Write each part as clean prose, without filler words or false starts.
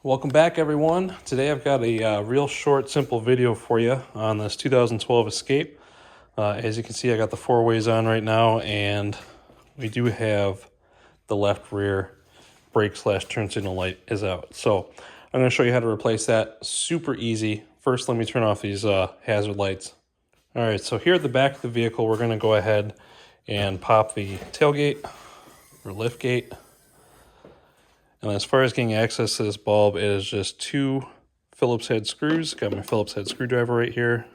Welcome back, everyone. Today I've got a real short, simple video for you on this 2012 Escape. As you can see, I got the four ways on right now, and we do have the left rear brake / turn signal light is out. So I'm going to show you how to replace that. Super easy. First, let me turn off these hazard lights. All right, so here at the back of the vehicle, we're going to go ahead and pop the tailgate or lift gate. And as far as getting access to this bulb, it is just two Phillips head screws. Got my Phillips head screwdriver right here.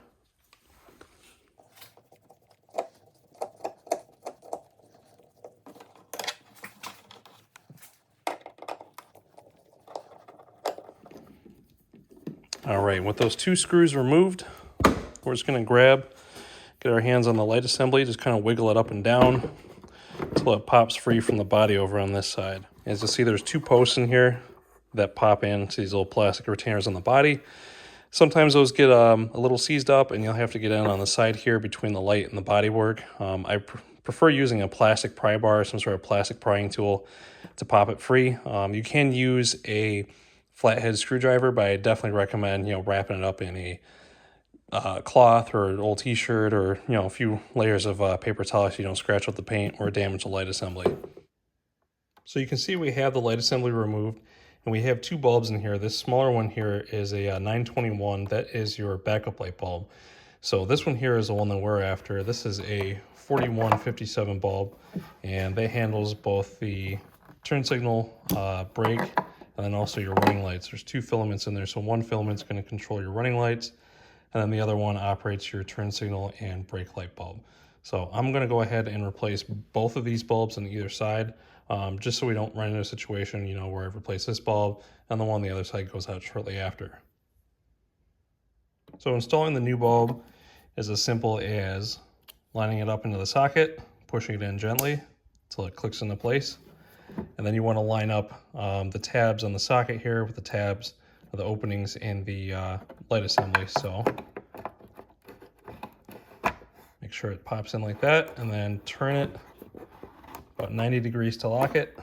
All right, with those two screws removed, we're just gonna get our hands on the light assembly, just kind of wiggle it up and down until it pops free from the body over on this side. As you see, there's two posts in here that pop into these little plastic retainers on the body. Sometimes those get a little seized up, and you'll have to get in on the side here between the light and the bodywork. I prefer using a plastic pry bar, some sort of plastic prying tool to pop it free. You can use a flathead screwdriver, but I definitely recommend wrapping it up in a cloth or an old t-shirt, or a few layers of paper towel so you don't scratch up the paint or damage the light assembly. So you can see we have the light assembly removed, and we have two bulbs in here. This smaller one here is a 921. That is your backup light bulb. So this one here is the one that we're after. This is a 4157 bulb, and that handles both the turn signal, brake, and then also your running lights. There's two filaments in there. So one filament's going to control your running lights, and then the other one operates your turn signal and brake light bulb. So I'm going to go ahead and replace both of these bulbs on either side, just so we don't run into a situation, where I've replaced this bulb and the one on the other side goes out shortly after. So installing the new bulb is as simple as lining it up into the socket, pushing it in gently until it clicks into place. And then you want to line up the tabs on the socket here with the tabs of the openings in the light assembly. So make sure it pops in like that, and then turn it about 90 degrees to lock it.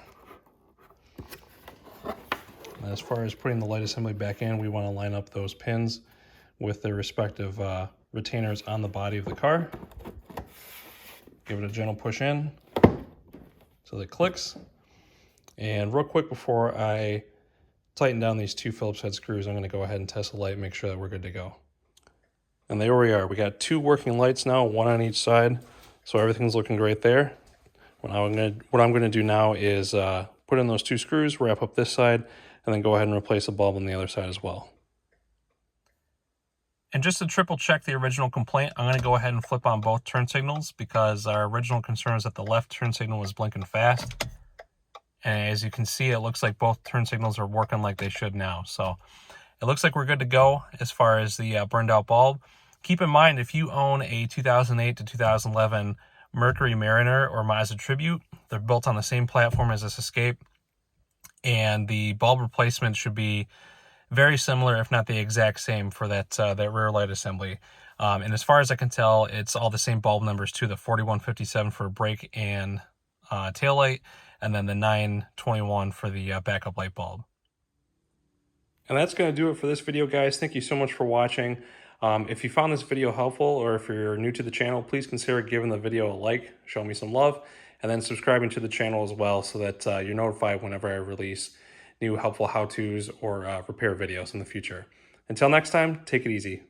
And as far as putting the light assembly back in, we want to line up those pins with the respective retainers on the body of the car. Give it a gentle push in so that it clicks. And real quick before I tighten down these two Phillips head screws, I'm going to go ahead and test the light and make sure that we're good to go. And there we are. We got two working lights now, one on each side. So everything's looking great there. What I'm going to do now is put in those two screws, wrap up this side, and then go ahead and replace the bulb on the other side as well. And just to triple check the original complaint, I'm going to go ahead and flip on both turn signals, because our original concern is that the left turn signal was blinking fast. And as you can see, it looks like both turn signals are working like they should now. So it looks like we're good to go as far as the burned out bulb. Keep in mind, if you own a 2008 to 2011 Mercury Mariner or Mazda Tribute, they're built on the same platform as this Escape, and the bulb replacement should be very similar, if not the exact same, for that rear light assembly. And as far as I can tell, it's all the same bulb numbers too, the 4157 for brake and tail light, and then the 921 for the backup light bulb. And that's going to do it for this video, guys. Thank you so much for watching. If you found this video helpful, or if you're new to the channel, please consider giving the video a like, show me some love, and then subscribing to the channel as well, so that you're notified whenever I release new helpful how-tos or repair videos in the future. Until next time, take it easy.